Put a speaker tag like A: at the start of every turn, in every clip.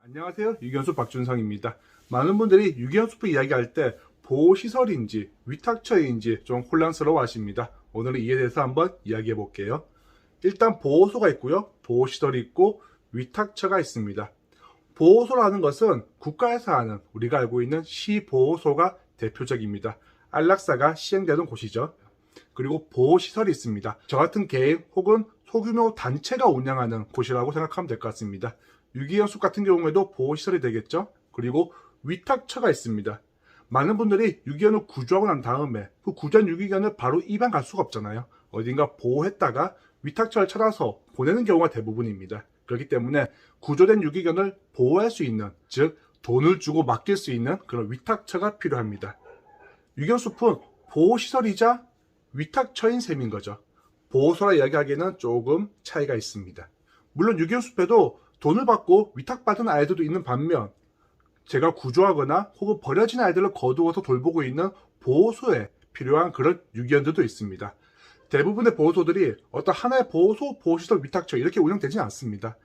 A: 안녕하세요. 유견숲 박준성입니다. 많은 분들이 유견숲을 이야기할 때 보호시설인지 위탁처인지 좀 혼란스러워 하십니다. 오늘은 이에 대해서 한번 이야기해 볼게요. 일단 보호소가 있고요. 보호시설이 있고 위탁처가 있습니다. 보호소라는 것은 국가에서 하는 우리가 알고 있는 시보호소가 대표적입니다. 안락사가 시행되는 곳이죠. 그리고 보호시설이 있습니다. 저 같은 개인 혹은 소규모 단체가 운영하는 곳이라고 생각하면 될 것 같습니다. 유기견숲 같은 경우에도 보호시설이 되겠죠. 그리고 위탁처가 있습니다. 많은 분들이 유기견을 구조하고 난 다음에 그 구조한 유기견을 바로 입양 갈 수가 없잖아요. 어딘가 보호했다가 위탁처를 찾아서 보내는 경우가 대부분입니다. 그렇기 때문에 구조된 유기견을 보호할 수 있는, 즉 돈을 주고 맡길 수 있는 그런 위탁처가 필요합니다. 유기견숲은 보호시설이자 위탁처인 셈인 거죠. 보호소라 이야기하기에는 조금 차이가 있습니다. 물론 유기견숲에도 돈을 받고 위탁받은 아이들도 있는 반면 제가 구조하거나 혹은 버려진 아이들을 거두어서 돌보고 있는 보호소에 필요한 그런 유기견들도 있습니다. 대부분의 보호소들이 어떤 하나의 보호소, 보호시설, 위탁처 이렇게 운영되지는 않습니다.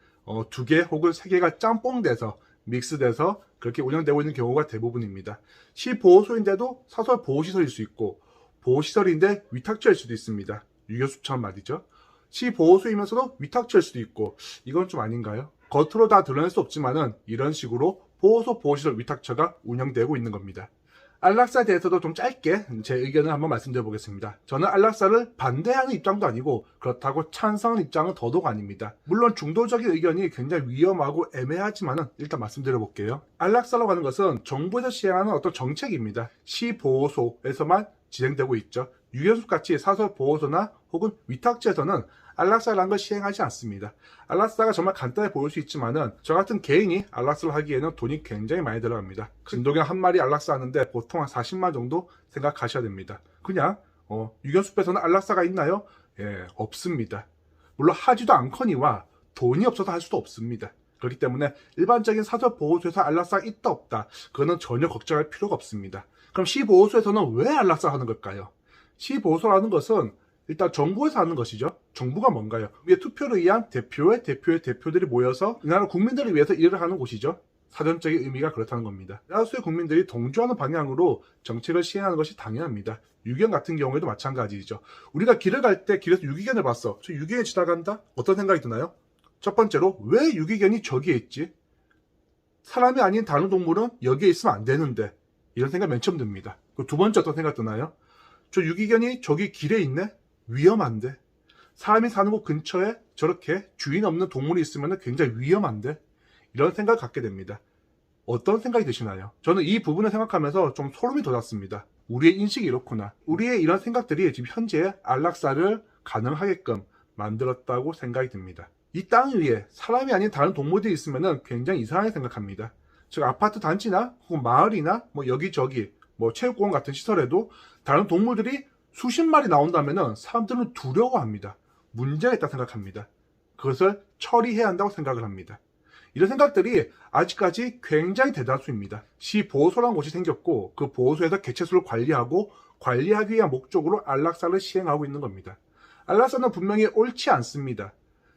A: 두 개 혹은 세 개가 짬뽕돼서 믹스돼서 그렇게 운영되고 있는 경우가 대부분입니다. 시보호소인데도 사설 보호시설일 수 있고 보호시설인데 위탁처일 수도 있습니다. 유기견숲처럼 말이죠. 시보호소이면서도 위탁처일 수도 있고 이건 좀 아닌가요? 겉으로 다 드러낼 수 없지만은 이런 식으로 보호소, 보호시설, 위탁처가 운영되고 있는 겁니다. 안락사에 대해서도 좀 짧게 제 의견을 한번 말씀드려 보겠습니다. 저는 안락사를 반대하는 입장도 아니고 그렇다고 찬성하는 입장은 더더욱 아닙니다. 물론 중도적인 의견이 굉장히 위험하고 애매하지만은 일단 말씀드려 볼게요. 안락사라고 하는 것은 정부에서 시행하는 어떤 정책입니다. 시보호소에서만 진행되고 있죠. 유기견숲 같이 사설 보호소나 혹은 위탁처에서는 안락사라는 걸 시행하지 않습니다. 안락사가 정말 간단해 보일 수 있지만은 저 같은 개인이 안락사를 하기에는 돈이 굉장히 많이 들어갑니다. 진돗개 한 마리 안락사 하는데 보통 한 40만 정도 생각하셔야 됩니다. 그냥 유기견숲에서는 안락사가 있나요? 예, 없습니다. 물론 하지도 않거니와 돈이 없어서 할 수도 없습니다. 그렇기 때문에 일반적인 사설 보호소에서 안락사가 있다 없다 그거는 전혀 걱정할 필요가 없습니다. 그럼 시보호소에서는 왜 안락사 하는 걸까요? 시보호소라는 것은 일단 정부에서 하는 것이죠. 정부가 뭔가요? 위에 투표를 위한 대표의 대표들이 모여서 이 나라 국민들을 위해서 일을 하는 곳이죠. 사전적인 의미가 그렇다는 겁니다. 다수의 국민들이 동조하는 방향으로 정책을 시행하는 것이 당연합니다. 유기견 같은 경우에도 마찬가지죠. 우리가 길을 갈 때 길에서 유기견을 봤어. 저 유기견이 지나간다? 어떤 생각이 드나요? 첫 번째로 왜 유기견이 저기에 있지? 사람이 아닌 다른 동물은 여기에 있으면 안 되는데 이런 생각 맨 처음 듭니다. 두 번째 어떤 생각 드나요? 저 유기견이 저기 길에 있네? 위험한데? 사람이 사는 곳 근처에 저렇게 주인 없는 동물이 있으면 굉장히 위험한데? 이런 생각을 갖게 됩니다. 어떤 생각이 드시나요? 저는 이 부분을 생각하면서 좀 소름이 돋았습니다. 우리의 인식이 이렇구나. 우리의 이런 생각들이 지금 현재 안락사를 가능하게끔 만들었다고 생각이 듭니다. 이 땅 위에 사람이 아닌 다른 동물들이 있으면 굉장히 이상하게 생각합니다. 즉 아파트 단지나 혹은 마을이나 뭐 여기저기 뭐 체육공원 같은 시설에도 다른 동물들이 수십 마리 나온다면 사람들은 두려워합니다. 문제가 있다고 생각합니다. 그것을 처리해야 한다고 생각을 합니다. 이런 생각들이 아직까지 굉장히 대다수입니다. 시보호소라는 곳이 생겼고 그 보호소에서 개체수를 관리하기 위한 목적으로 안락사를 시행하고 있는 겁니다. 안락사는 분명히 옳지 않습니다.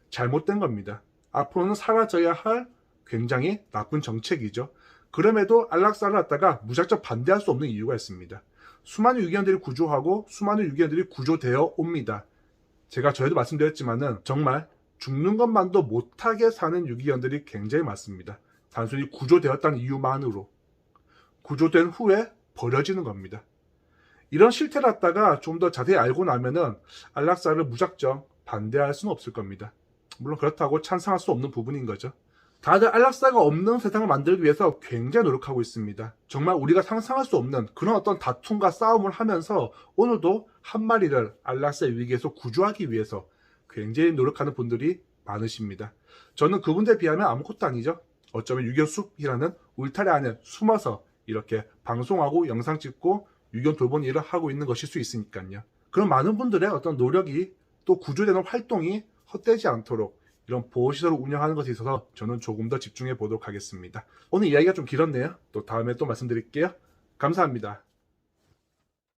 A: 잘못된 겁니다. 앞으로는 사라져야 할 굉장히 나쁜 정책이죠. 그럼에도 안락사를 갖다가 무작정 반대할 수 없는 이유가 있습니다. 수많은 유기견들이 구조하고 수많은 유기견들이 구조되어 옵니다. 제가 전에도 말씀드렸지만은 정말 죽는 것만도 못하게 사는 유기견들이 굉장히 많습니다. 단순히 구조되었다는 이유만으로 구조된 후에 버려지는 겁니다. 이런 실태를 갖다가 좀 더 자세히 알고 나면은 안락사를 무작정 반대할 수는 없을 겁니다. 물론 그렇다고 찬성할 수 없는 부분인 거죠. 다들 안락사가 없는 세상을 만들기 위해서 굉장히 노력하고 있습니다. 정말 우리가 상상할 수 없는 그런 어떤 다툼과 싸움을 하면서 오늘도 한 마리를 안락사의 위기에서 구조하기 위해서 굉장히 노력하는 분들이 많으십니다. 저는 그분들에 비하면 아무것도 아니죠. 어쩌면 유기견숲이라는 울타리 안에 숨어서 이렇게 방송하고 영상 찍고 유기견 돌보는 일을 하고 있는 것일 수 있으니까요. 그런 많은 분들의 어떤 노력이 또 구조되는 활동이 헛되지 않도록 이런 보호시설을 운영하는 것에 있어서 저는 조금 더 집중해 보도록 하겠습니다. 오늘 이야기가 좀 길었네요. 또 다음에 또 말씀드릴게요. 감사합니다.